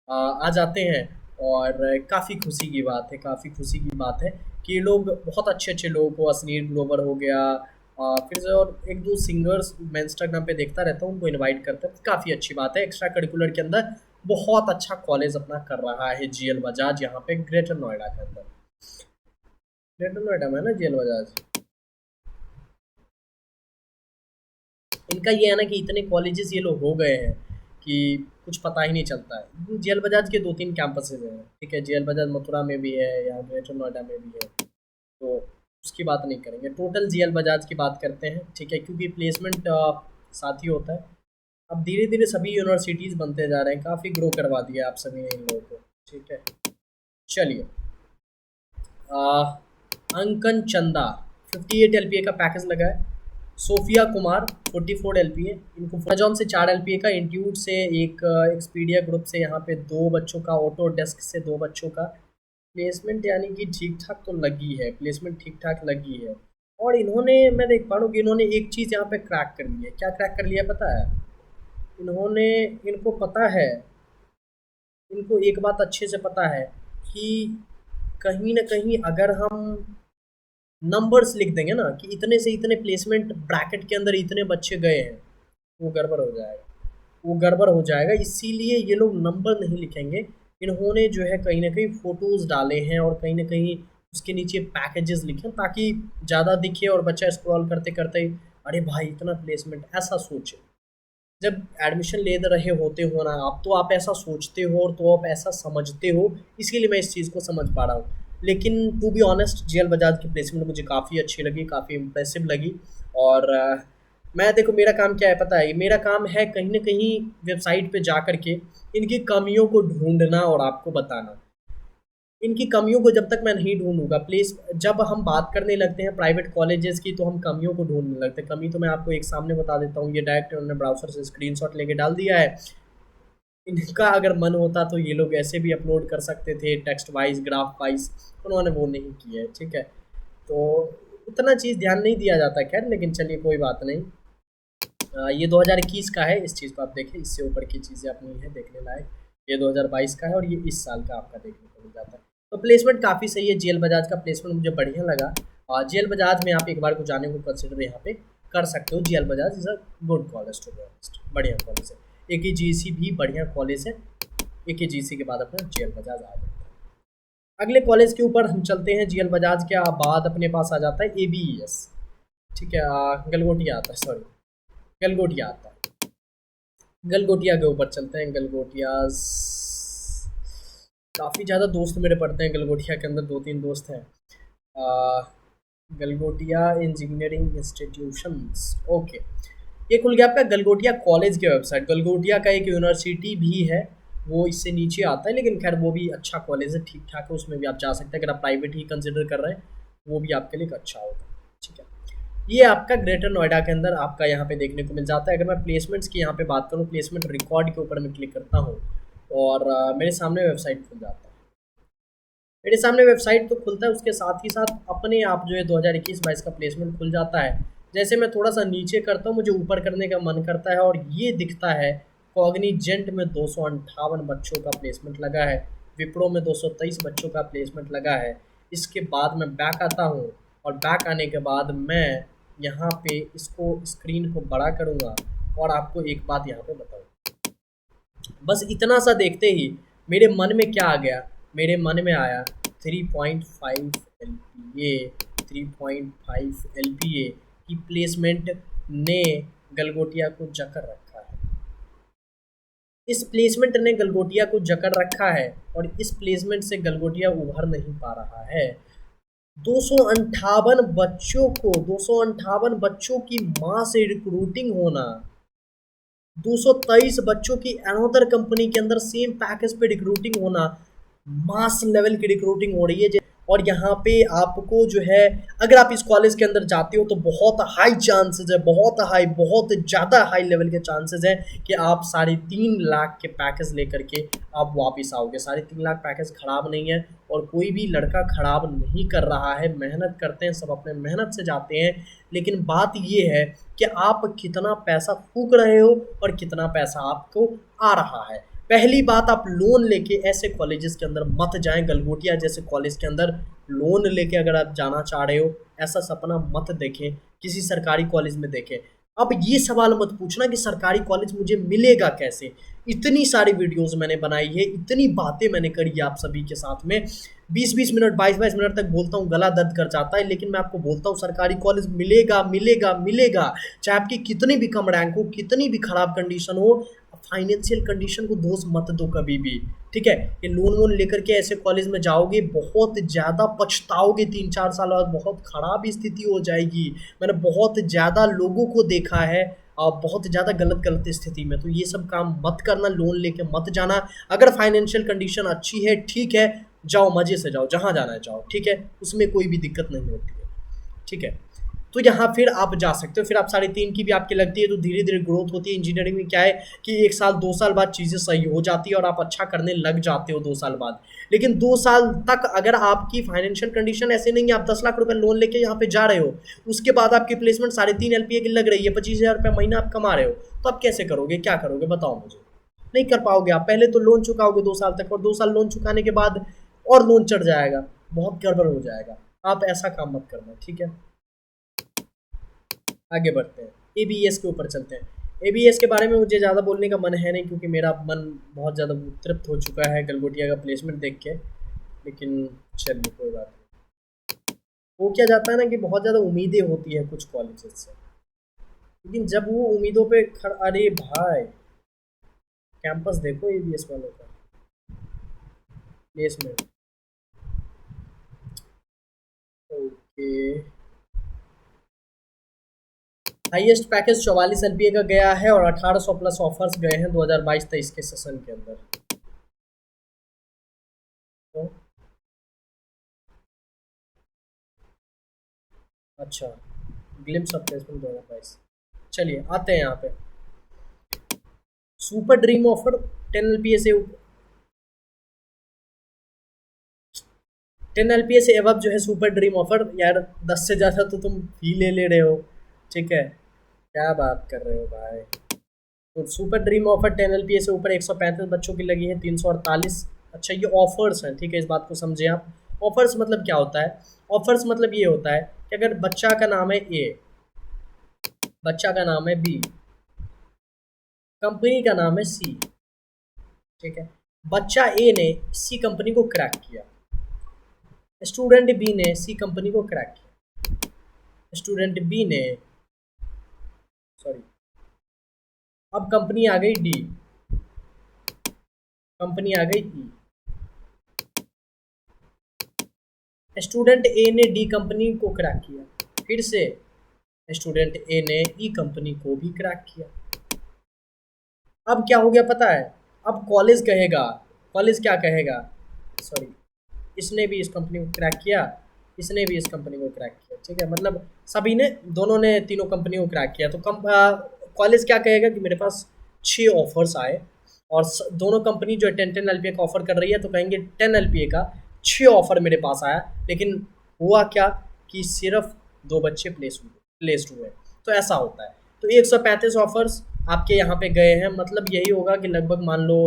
आ जाते हैं। और काफ़ी खुशी की बात है, काफ़ी खुशी की बात है कि ये लोग बहुत अच्छे अच्छे लोगों को, असनीर ग्लोवर हो गया, फिर से और एक दो सिंगर्स मैं इंस्टाग्राम पे देखता रहता हूँ, उनको इनवाइट करता है, काफ़ी अच्छी बात है। एक्स्ट्रा करिकुलर के अंदर बहुत अच्छा कॉलेज अपना कर रहा है GL बजाज, यहाँ पे ग्रेटर नोएडा के अंदर। ग्रेटर नोएडा में है ना GL बजाज। इनका ये है ना कि इतने कॉलेजेस ये लोग हो गए हैं कि कुछ पता ही नहीं चलता है। GL बजाज के 2-3 कैंपसेज हैं। ठीक है, GL बजाज मथुरा में भी है, या ग्रेटर नोएडा में भी है, तो उसकी बात नहीं करेंगे, टोटल GL बजाज की बात करते हैं। ठीक है, क्योंकि प्लेसमेंट साथ ही होता है। अब धीरे धीरे सभी यूनिवर्सिटीज़ बनते जा रहे हैं, काफ़ी ग्रो करवा दिया आप सभी ने इन लोगों को। ठीक है, चलिए। अंकन चंदा 58 एलपीए का पैकेज लगा है। सोफिया कुमार 44 एलपीए, इनको अमेजॉन से 4 एलपीए का, इंट्यूट से एक, एक्सपीडिया ग्रुप से यहाँ पे 2 बच्चों का, ऑटो डेस्क से 2 बच्चों का प्लेसमेंट, यानी कि ठीक ठाक तो लगी है, प्लेसमेंट ठीक ठाक लगी है। और इन्होंने, मैं देख पा रहा हूँ कि इन्होंने एक चीज़ यहाँ पे क्रैक कर ली है। क्या क्रैक कर लिया पता है इन्होंने? इनको पता है, इनको एक बात अच्छे से पता है कि कहीं ना कहीं अगर हम नंबर्स लिख देंगे ना कि इतने से इतने प्लेसमेंट ब्रैकेट के अंदर इतने बच्चे गए हैं, वो गड़बड़ हो जाएगा, वो गड़बड़ हो जाएगा। इसीलिए ये लोग नंबर नहीं लिखेंगे, इन्होंने जो है कहीं ना कहीं फ़ोटोज़ डाले हैं और कहीं ना कहीं उसके नीचे पैकेजेस लिखे, ताकि ज़्यादा दिखे और बच्चा स्क्रॉल करते करते अरे भाई इतना प्लेसमेंट, ऐसा सोचे। जब एडमिशन ले रहे होते हो ना आप, तो आप ऐसा सोचते हो और तो आप ऐसा समझते हो, इसीलिए मैं इस चीज़ को समझ पा रहा हूँ। लेकिन to be honest, JL Bajaj की प्लेसमेंट मुझे काफ़ी अच्छी लगी, काफ़ी इम्प्रेसिव लगी। और मैं देखो, मेरा काम क्या है पता है? मेरा काम है कहीं ना कहीं वेबसाइट पे जा कर के इनकी कमियों को ढूंढना और आपको बताना। इनकी कमियों को जब तक मैं नहीं ढूंढूंगा, प्लीज़, जब हम बात करने लगते हैं प्राइवेट कॉलेजेस की तो हम कमियों को ढूंढने लगते हैं। कमी तो मैं आपको एक सामने बता देता हूँ, ये डायरेक्ट उन्होंने ब्राउज़र से स्क्रीनशॉट लेके डाल दिया है। इनका अगर मन होता तो ये लोग ऐसे भी अपलोड कर सकते थे, टेक्स्ट वाइज, ग्राफ वाइज, उन्होंने वो नहीं किया है। ठीक है, तो उतना चीज़ ध्यान नहीं दिया जाता, खैर, लेकिन चलिए कोई बात नहीं। ये 2021 का है, इस चीज़ को आप देखें, इससे ऊपर की चीज़ें अपनी है देखने लायक। ये 2022 का है और ये इस साल का आपका देखने को मिल जाता है। तो प्लेसमेंट काफ़ी सही है, जेएल बजाज का प्लेसमेंट मुझे बढ़िया लगा। और जेएल बजाज में आप एक बार को जाने को कंसिडर यहाँ पे कर सकते हो। JL Bajaj is a good college, to be honest, बढ़िया कॉलेज है। AKGC भी बढ़िया कॉलेज है। AKGC के बाद अपना जेएल बजाज आ जाता है। अगले कॉलेज के ऊपर हम चलते हैं। जेएल बजाज के बाद अपने पास आ जाता है ABES। ठीक है, गलगोटिया आता है, सॉरी, गलगोटिया आता है। गलगोटिया के ऊपर चलते हैं। गलगोटिया काफ़ी ज़्यादा दोस्त मेरे पढ़ते हैं गलगोटिया के अंदर, 2-3 दोस्त हैं। गलगोटिया इंजीनियरिंग इंस्टीट्यूशंस, ओके, ये खुल गया आपका गलगोटिया कॉलेज की वेबसाइट। गलगोटिया का एक यूनिवर्सिटी भी है, वो इससे नीचे आता है, लेकिन खैर वो भी अच्छा कॉलेज है, ठीक ठाक है, उसमें भी आप जा सकते हैं। अगर आप प्राइवेट ही कंसिडर कर रहे हैं वो भी आपके लिए एक अच्छा होगा। ठीक है, ये आपका ग्रेटर नोएडा के अंदर आपका यहाँ पे देखने को मिल जाता है। अगर मैं प्लेसमेंट्स की यहाँ पे बात करूँ, प्लेसमेंट रिकॉर्ड के ऊपर मैं क्लिक करता हूँ और मेरे सामने वेबसाइट खुल जाता है। मेरे सामने वेबसाइट तो खुलता है, उसके साथ ही साथ अपने आप जो है 2021-22 का प्लेसमेंट खुल जाता है। जैसे मैं थोड़ा सा नीचे करता हूँ, मुझे ऊपर करने का मन करता है और ये दिखता है कॉग्निजेंट में 258 बच्चों का प्लेसमेंट लगा है, विप्रो में 223 बच्चों का प्लेसमेंट लगा है। इसके बाद मैं बैक आता हूँ और बैक आने के बाद मैं यहाँ पे इसको, स्क्रीन को बड़ा करूँगा और आपको एक बात यहाँ पे बताऊँ। बस इतना सा देखते ही मेरे मन में क्या आ गया? मेरे मन में आया 3.5 LPA, 3.5 LPA की प्लेसमेंट ने गलगोटिया को जकड़ रखा है। इस प्लेसमेंट ने गलगोटिया को जकड़ रखा है और इस प्लेसमेंट से गलगोटिया उभर नहीं पा रहा है। 258 बच्चों को, 258 बच्चों की माँ से रिक्रूटिंग होना, 223 बच्चों की अनदर कंपनी के अंदर सेम पैकेज पे रिक्रूटिंग होना, मास लेवल की रिक्रूटिंग हो रही है। और यहाँ पे आपको जो है, अगर आप इस कॉलेज के अंदर जाते हो तो बहुत हाई चांसेस है, बहुत ज़्यादा हाई लेवल के चांसेस हैं कि आप 3.5 लाख के पैकेज लेकर के आप वापस आओगे। 3.5 लाख पैकेज ख़राब नहीं है और कोई भी लड़का ख़राब नहीं कर रहा है, मेहनत करते हैं सब, अपने मेहनत से जाते हैं। लेकिन बात ये है कि आप कितना पैसा फूक रहे हो और कितना पैसा आपको आ रहा है। पहली बात, आप लोन लेके ऐसे कॉलेजेस के अंदर मत जाएं। गलगोटिया जैसे कॉलेज के अंदर लोन लेके अगर आप जाना चाह रहे हो, ऐसा सपना मत देखें, किसी सरकारी कॉलेज में देखें। अब ये सवाल मत पूछना कि सरकारी कॉलेज मुझे मिलेगा कैसे। इतनी सारी वीडियोस मैंने बनाई है, इतनी बातें मैंने करी है आप सभी के साथ में, 20-20 मिनट, 22-22 मिनट तक बोलता हूँ, गला दर्द कर जाता है, लेकिन मैं आपको बोलता हूँ सरकारी कॉलेज मिलेगा, मिलेगा, मिलेगा। चाहे आपकी कितनी भी कम रैंक हो, कितनी भी खराब कंडीशन हो, फाइनेंशियल कंडीशन को दोष मत दो कभी भी। ठीक है, ये लोन वोन लेकर के ऐसे कॉलेज में जाओगे, बहुत ज़्यादा पछताओगे। 3-4 साल बाद बहुत ख़राब स्थिति हो जाएगी। मैंने बहुत ज़्यादा लोगों को देखा है, बहुत ज़्यादा गलत गलत स्थिति में। तो ये सब काम मत करना, लोन लेके मत जाना। अगर फाइनेंशियल कंडीशन अच्छी है, ठीक है, जाओ मज़े से जाओ, जहाँ जाना है जाओ, ठीक है, उसमें कोई भी दिक्कत नहीं होती है, ठीक है। तो यहाँ फिर आप जा सकते हो, फिर आप 3.5 की भी आपकी लगती है, तो धीरे धीरे ग्रोथ होती है। इंजीनियरिंग में क्या है कि 1 साल 2 साल बाद चीज़ें सही हो जाती है और आप अच्छा करने लग जाते हो 2 साल बाद। लेकिन 2 साल तक अगर आपकी फाइनेंशियल कंडीशन ऐसे नहीं है, आप 10 लाख रुपए लोन लेके यहाँ पे जा रहे हो, उसके बाद आपकी प्लेसमेंट 3.5 LPA की लग रही है, 25,000 रुपये महीना आप कमा रहे हो, तो आप कैसे करोगे, क्या करोगे, बताओ मुझे। नहीं कर पाओगे आप। पहले तो लोन चुकाओगे 2 साल तक, और 2 साल लोन चुकाने के बाद और लोन चढ़ जाएगा, बहुत गड़बड़ हो जाएगा। आप ऐसा काम मत करना, ठीक है। आगे बढ़ते हैं, एबीएस के ऊपर चलते हैं। एबीएस के बारे में मुझे ज़्यादा बोलने का मन है नहीं, क्योंकि मेरा मन बहुत ज़्यादा तृप्त हो चुका है गलगोटिया का प्लेसमेंट देख के। लेकिन चलिए कोई बात नहीं। वो क्या जाता है ना कि बहुत ज़्यादा उम्मीदें होती है कुछ कॉलेजेस से, लेकिन जब वो उम्मीदों पे अरे भाई, कैंपस देखो एबीएस वालों का, placement, okay. Highest package 44 LPA का गया है और 1800 प्लस ऑफर्स गए हैं 2022-23 के सेशन के अंदर। तो अच्छा, ग्लिम्स ऑफ प्लेसमेंट 2022। चलिए आते हैं यहाँ पे। सुपर ड्रीम ऑफर 10 LPA से 10 LPA से एवब जो है सुपर ड्रीम ऑफर, यार 10 से ज़्यादा तो तुम फी ले रहे हो, ठीक है, क्या बात कर रहे हो भाई। तो सुपर ड्रीम ऑफर 10 LPA से ऊपर 135 बच्चों की लगी है, 348। अच्छा ये ऑफर्स हैं, ठीक है, इस बात को समझें आप। ऑफर्स मतलब क्या होता है? ऑफर्स मतलब ये होता है कि अगर बच्चा का नाम है ए, बच्चा का नाम है बी, कंपनी का नाम है सी, ठीक है, बच्चा ए ने सी कंपनी को क्रैक किया, स्टूडेंट बी ने सी कंपनी को क्रैक किया, स्टूडेंट बी ने, सॉरी, अब कंपनी आ गई डी, कंपनी आ गई ई, स्टूडेंट ए ने डी कंपनी को क्रैक किया, फिर से स्टूडेंट ए ने ई कंपनी को भी क्रैक किया। अब क्या हो गया पता है? अब कॉलेज कहेगा, कॉलेज क्या कहेगा, सॉरी, इसने भी इस कंपनी को क्रैक किया, इसने भी इस कंपनी को क्रैक किया, ठीक है, मतलब सभी ने, दोनों ने, तीनों कंपनी को क्रैक किया। तो कॉलेज क्या कहेगा कि मेरे पास 6 ऑफर्स आए और दोनों कंपनी जो है 10-10 LPA का ऑफर कर रही है, तो कहेंगे 10 LPA का 6 ऑफर मेरे पास आया, लेकिन हुआ क्या कि सिर्फ 2 बच्चे प्लेस्ड हुए। तो ऐसा होता है। तो 135 ऑफर्स आपके यहाँ पे गए हैं, मतलब यही होगा कि लगभग मान लो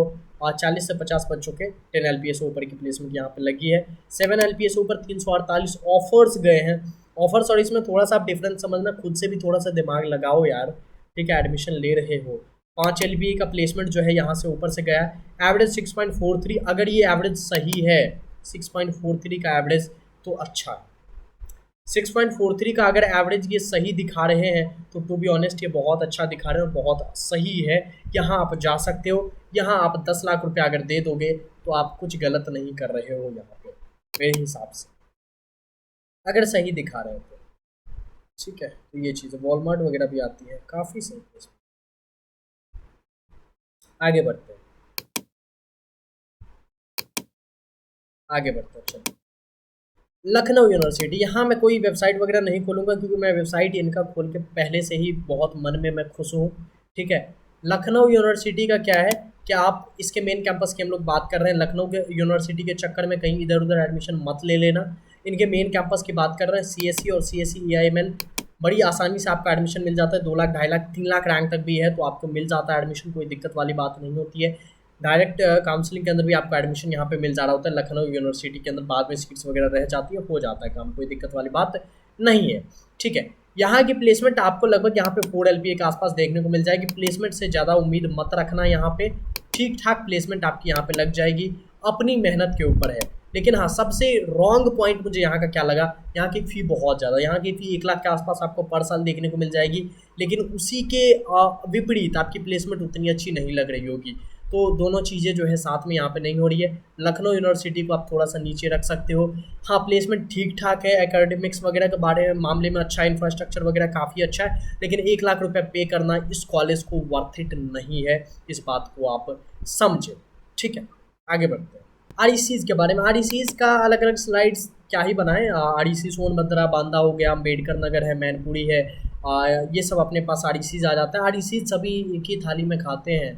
40 से 50 बच्चों के 10 LPA से ऊपर की प्लेसमेंट यहाँ पे लगी है। 7 LPA से ऊपर 348 ऑफर्स गए हैं। ऑफर्स, और इसमें थोड़ा सा आप डिफरेंस समझना, खुद से भी थोड़ा सा दिमाग लगाओ यार, ठीक है, एडमिशन ले रहे हो। 5 LPA का प्लेसमेंट जो है यहाँ से ऊपर से गया, एवरेज 6.43। अगर ये एवरेज सही है, 6.43 का एवरेज, तो अच्छा है। 6.43 का अगर एवरेज ये सही दिखा रहे हैं, तो टू बी ऑनेस्ट ये बहुत अच्छा दिखा रहे हैं और बहुत सही है। यहाँ आप जा सकते हो, यहाँ आप 10 लाख रुपए अगर दे दोगे तो आप कुछ गलत नहीं कर रहे हो यहाँ पे, मेरे हिसाब से, अगर सही दिखा रहे हो तो, ठीक है। तो ये चीज़ें वॉलमार्ट वगैरह भी आती है, काफ़ी सही है। आगे बढ़ते हैं, आगे बढ़ते हैं, चलो। लखनऊ यूनिवर्सिटी, यहाँ मैं कोई वेबसाइट वगैरह नहीं खोलूँगा, क्योंकि मैं वेबसाइट इनका खोल के पहले से ही बहुत मन में मैं खुश हूँ, ठीक है। लखनऊ यूनिवर्सिटी का क्या है कि आप इसके मेन कैंपस की हम लोग बात कर रहे हैं। लखनऊ के यूनिवर्सिटी के चक्कर में कहीं इधर उधर एडमिशन मत ले लेना। इनके मेन कैंपस की बात कर रहे हैं, CSE और CSE EIML, बड़ी आसानी से आपका एडमिशन मिल जाता है। 2 लाख, 2.5 लाख, 3 लाख रैंक तक भी है तो आपको मिल जाता है एडमिशन, कोई दिक्कत वाली बात नहीं होती है। डायरेक्ट काउंसलिंग के अंदर भी आपको एडमिशन यहाँ पे मिल जा रहा होता है लखनऊ यूनिवर्सिटी के अंदर। बाद में सीट्स वगैरह रह जाती है, हो जाता है काम, कोई दिक्कत वाली बात नहीं है, ठीक है। यहाँ की प्लेसमेंट आपको लगभग यहाँ पे 4 LPA के आसपास देखने को मिल जाएगी। प्लेसमेंट से ज़्यादा उम्मीद मत रखना यहाँ पे, ठीक ठाक प्लेसमेंट आपकी यहाँ पे लग जाएगी, अपनी मेहनत के ऊपर है। लेकिन हाँ, सबसे रॉन्ग पॉइंट मुझे यहाँ का क्या लगा, यहाँ की फ़ी बहुत ज़्यादा, यहाँ की फ़ी 1 लाख के आसपास आपको पर साल देखने को मिल जाएगी। लेकिन उसी के विपरीत आपकी प्लेसमेंट उतनी अच्छी नहीं लग रही होगी। तो दोनों चीज़ें जो है साथ में यहाँ पे नहीं हो रही है। लखनऊ यूनिवर्सिटी को आप थोड़ा सा नीचे रख सकते हो। हाँ, प्लेसमेंट ठीक ठाक है, एकेडमिक्स वगैरह के बारे में मामले में अच्छा है, इंफ्रास्ट्रक्चर वगैरह काफ़ी अच्छा है, लेकिन 1 लाख रुपये पे करना इस कॉलेज को वर्थ इट नहीं है। इस बात को आप समझे, ठीक है। आगे बढ़ते हैं आरईसीज के बारे में। आरईसीज का अलग अलग स्लाइड्स क्या ही बनाए। आरईसी सोनभद्रा, बांदा हो गया, अम्बेडकर नगर है, मैनपुरी है, ये सब अपने पास आरईसीज आ जाता है। आरईसीज सभी एक ही थाली में खाते हैं,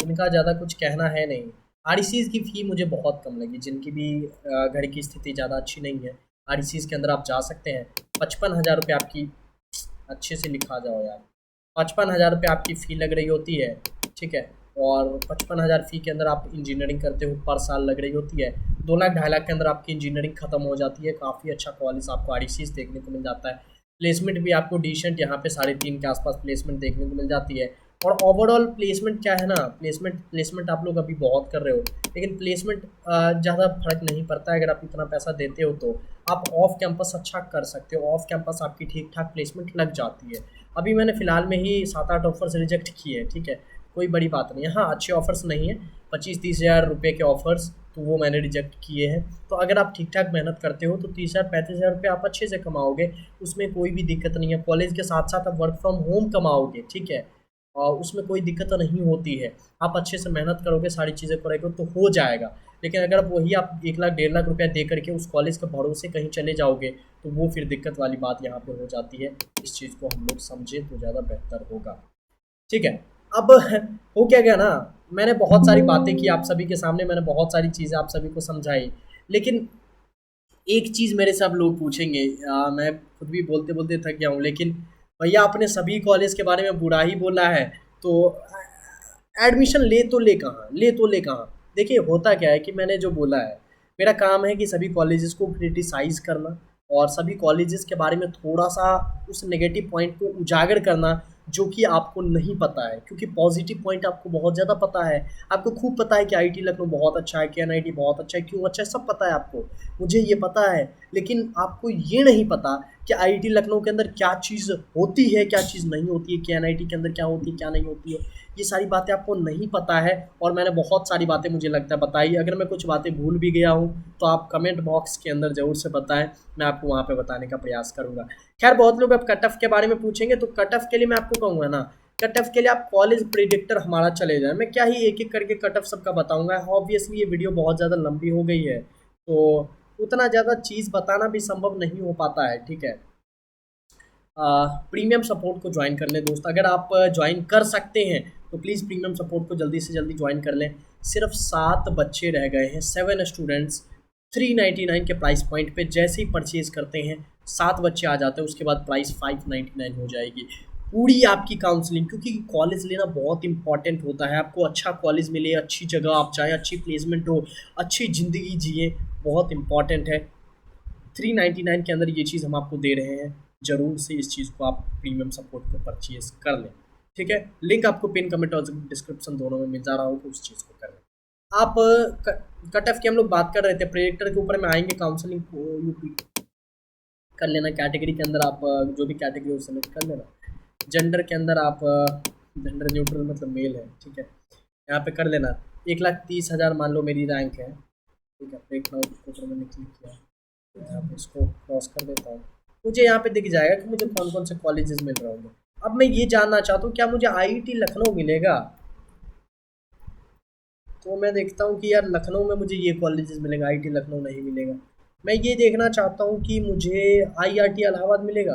इनका ज़्यादा कुछ कहना है नहीं। आरईसीज की फ़ी मुझे बहुत कम लगी, जिनकी भी घर की स्थिति ज़्यादा अच्छी नहीं है, आरईसीज के अंदर आप जा सकते हैं। 55,000 रुपये आपकी, अच्छे से लिखा जाओ यार, 55,000 रुपये आपकी फ़ी लग रही होती है, ठीक है। और 55,000 फ़ी के अंदर आप इंजीनियरिंग करते हो, पर साल लग रही होती है। 2 लाख 2.5 लाख के अंदर आपकी इंजीनियरिंग खत्म हो जाती है। काफ़ी अच्छा कॉलेज आपको आरईसीज देखने को मिल जाता है। प्लेसमेंट भी आपको डिसेंट यहाँ पे 3.5 के आसपास प्लेसमेंट देखने को मिल जाती है। और ओवरऑल प्लेसमेंट क्या है ना, प्लेसमेंट आप लोग अभी बहुत कर रहे हो, लेकिन प्लेसमेंट ज़्यादा फर्क नहीं पड़ता है। अगर आप इतना पैसा देते हो तो आप ऑफ कैंपस अच्छा कर सकते हो, ऑफ कैंपस आपकी ठीक ठाक प्लेसमेंट लग जाती है। अभी मैंने फ़िलहाल में ही 7-8 ऑफर्स रिजेक्ट किए हैं, ठीक है, कोई बड़ी बात नहीं है। हाँ, अच्छे ऑफर्स नहीं है, 25-30 हज़ार रुपये के ऑफर्स, तो वो मैंने रिजेक्ट किए हैं। तो अगर आप ठीक ठाक मेहनत करते हो तो 30,000-35,000 रुपये आप अच्छे से कमाओगे, उसमें कोई भी दिक्कत नहीं है। कॉलेज के साथ साथ आप वर्क फ्रॉम होम कमाओगे, ठीक है, और उसमें कोई दिक्कत नहीं होती है। आप अच्छे से मेहनत करोगे, सारी चीज़ें करोगे तो हो जाएगा। लेकिन अगर आप वही आप 1 लाख 1.5 लाख रुपया दे करके उस कॉलेज के भरोसे कहीं चले जाओगे तो वो फिर दिक्कत वाली बात यहाँ पे हो जाती है। इस चीज़ को हम लोग समझे तो ज़्यादा बेहतर होगा, ठीक है। अब हो क्या गया ना, मैंने बहुत सारी बातें की आप सभी के सामने, मैंने बहुत सारी चीज़ें आप सभी को समझाई, लेकिन एक चीज़ मेरे से अब लोग पूछेंगे, मैं खुद भी बोलते बोलते थक गया हूँ, लेकिन भैया आपने सभी कॉलेज के बारे में बुरा ही बोला है, तो एडमिशन ले तो ले कहाँ, ले तो ले कहाँ। देखिए होता क्या है कि मैंने जो बोला है, मेरा काम है कि सभी कॉलेजेस को क्रिटिसाइज़ करना और सभी कॉलेजेस के बारे में थोड़ा सा उस नेगेटिव पॉइंट को उजागर करना जो कि आपको नहीं पता है, क्योंकि पॉजिटिव पॉइंट आपको बहुत ज़्यादा पता है। आपको खूब पता है कि आईटी लखनऊ बहुत अच्छा है, केएनआईटी बहुत अच्छा है, क्यों अच्छा है सब पता है आपको, मुझे ये पता है। लेकिन आपको ये नहीं पता कि आईटी लखनऊ के अंदर क्या चीज़ होती है, क्या चीज़ नहीं होती है, केएनआईटी के अंदर क्या होती है, क्या नहीं होती है, ये सारी बातें आपको नहीं पता है। और मैंने बहुत सारी बातें मुझे लगता है बताई। अगर मैं कुछ बातें भूल भी गया हूँ तो आप कमेंट बॉक्स के अंदर ज़रूर से बताएं, मैं आपको वहाँ पे बताने का प्रयास करूँगा। खैर, बहुत लोग अब कट ऑफ के बारे में पूछेंगे, तो कट ऑफ के लिए मैं आपको कहूँगा ना, कट ऑफ के लिए आप कॉलेज प्रिडिक्टर हमारा चले जाएं। मैं क्या ही एक एक करके कट ऑफ सबका बताऊँगा, ऑब्वियसली ये वीडियो बहुत ज़्यादा लंबी हो गई है, तो उतना ज़्यादा चीज़ बताना भी संभव नहीं हो पाता है, ठीक है। प्रीमियम सपोर्ट को ज्वाइन कर लें दोस्त, अगर आप ज्वाइन कर सकते हैं तो प्लीज़ प्रीमियम सपोर्ट को जल्दी से जल्दी ज्वाइन कर लें। सिर्फ 7 बच्चे रह गए हैं, 7 स्टूडेंट्स 399 के प्राइस पॉइंट पे। जैसे ही परचेज़ करते हैं 7 बच्चे आ जाते हैं, उसके बाद प्राइस 599 हो जाएगी। पूरी आपकी काउंसलिंग, क्योंकि कॉलेज लेना बहुत इंपॉर्टेंट होता है, आपको अच्छा कॉलेज मिले, अच्छी जगह आप चाहें, अच्छी प्लेसमेंट हो, अच्छी ज़िंदगी जिए, बहुत इंपॉर्टेंट है। 399 के अंदर ये चीज़ हम आपको दे रहे हैं, ज़रूर से इस चीज़ को आप प्रीमियम सपोर्ट को परचेज कर लें, ठीक है। लिंक आपको पिन कमेंट और डिस्क्रिप्शन दोनों में मिल जा रहा होगा, उस चीज़ को कर लें। आप कट ऑफ की हम लोग बात कर रहे थे, प्रेडिक्टर के ऊपर में आएंगे, काउंसलिंग यूपी कर लेना। कैटेगरी के अंदर आप जो भी कैटेगरी सेलेक्ट कर लेना। जेंडर के अंदर आप जेंडर न्यूट्रल मतलब मेल है, ठीक है, यहाँ पे कर लेना। 1,30,000 मान लो मेरी रैंक है, ठीक है। देखना ऊपर मैंने क्लिक किया, यहाँ पे इसको क्रॉस कर देता हूँ, मुझे यहाँ पे दिख जाएगा कि मुझे कौन कौन से कॉलेजेस मिल रहे होंगे। अब मैं ये जानना चाहता हूँ क्या मुझे आईआईटी लखनऊ मिलेगा, तो मैं देखता हूँ कि यार लखनऊ में मुझे ये कॉलेजेस मिलेगा, आईआईटी लखनऊ नहीं मिलेगा। मैं ये देखना चाहता हूँ कि मुझे आईआईटी इलाहाबाद मिलेगा,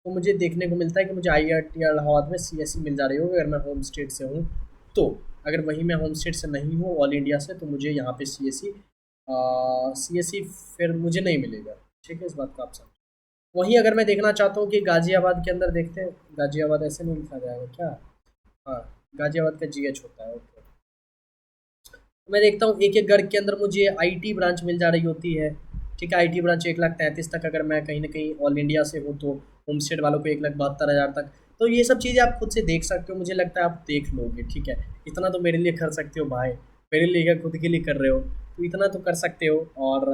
तो मुझे देखने को मिलता है कि मुझे आईआईटी इलाहाबाद में सीएसई मिल जा रही होगी अगर मैं होम स्टेट से हूँ तो। अगर वहीं मैं होम स्टेट से नहीं हूँ, ऑल इंडिया से, तो मुझे यहाँ पे सीएसई फिर मुझे नहीं मिलेगा, ठीक है, इस बात को आप समझ। वहीं अगर मैं देखना चाहता हूँ कि गाज़ियाबाद के अंदर देखते हैं, गाज़ियाबाद ऐसे नहीं लिखा जाएगा क्या, हाँ गाज़ियाबाद का जीएच होता है, ओके। मैं देखता हूँ एक एक घर के अंदर मुझे आईटी ब्रांच मिल जा रही होती है, ठीक है। आईटी ब्रांच 1,33,000 तक, अगर मैं कहीं ना कहीं ऑल इंडिया से हूँ तो होम स्टेट वालों को 1,72,000 तक। तो ये सब चीज़ें आप खुद से देख सकते हो, मुझे लगता है आप देख लोगे, ठीक है। इतना तो मेरे लिए कर सकते हो भाई, मेरे लिए क्या खुद के लिए कर रहे हो, तो इतना तो कर सकते हो। और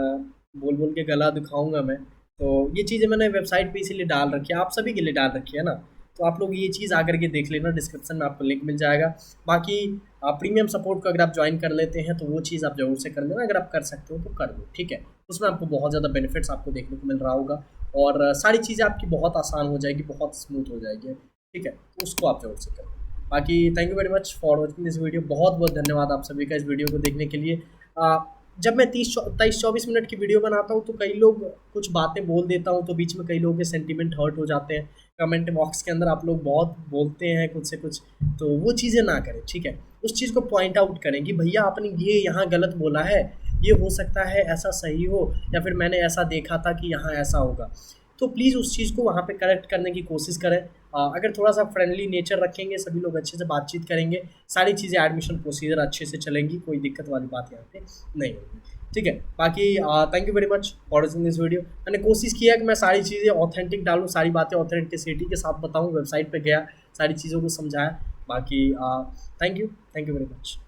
बोल बोल के गला दिखाऊंगा मैं, तो ये चीज़ें मैंने वेबसाइट पे इसीलिए डाल रखी है, आप सभी के लिए डाल रखी है ना। तो आप लोग ये चीज़ आकर के देख लेना, डिस्क्रिप्शन में आपको लिंक मिल जाएगा। बाकी प्रीमियम सपोर्ट को अगर आप ज्वाइन कर लेते हैं तो वो चीज़ आप ज़रूर से कर लेना, अगर आप कर सकते हो तो कर लो, ठीक है। उसमें आपको बहुत ज़्यादा बेनिफिट्स आपको देखने को मिल रहा होगा और सारी चीज़ें आपकी बहुत आसान हो जाएगी, बहुत स्मूथ हो जाएगी, ठीक है। तो उसको आप ज़रूर से करें। बाकी thank you very much for watching this video. बहुत बहुत धन्यवाद आप सभी का इस वीडियो को देखने के लिए। जब मैं 23-24 मिनट की वीडियो बनाता हूँ तो कई लोग कुछ बातें बोल देता हूँ तो बीच में कई लोगों के सेंटीमेंट हर्ट हो जाते हैं। कमेंट बॉक्स के अंदर आप लोग बहुत बोलते हैं कुछ से कुछ, तो वो चीज़ें ना करें, ठीक है। उस चीज़ को पॉइंट आउट करें कि भैया आपने ये यहाँ गलत बोला है, ये हो सकता है ऐसा सही हो, या फिर मैंने ऐसा देखा था कि यहाँ ऐसा होगा। तो प्लीज़ उस चीज़ को वहाँ पे करेक्ट करने की कोशिश करें। अगर थोड़ा सा फ्रेंडली नेचर रखेंगे, सभी लोग अच्छे से बातचीत करेंगे, सारी चीज़ें एडमिशन प्रोसीजर अच्छे से चलेंगी, कोई दिक्कत वाली बात यहाँ पे नहीं होगी, ठीक है। बाकी thank you very much for watching this video. मैंने कोशिश किया कि मैं सारी चीज़ें ऑथेंटिक डालूँ, सारी बातें ऑथेंटिसिटी के साथ बताऊँ, वेबसाइट पे गया, सारी चीज़ों को समझाया। बाकी थैंक यू वेरी मच।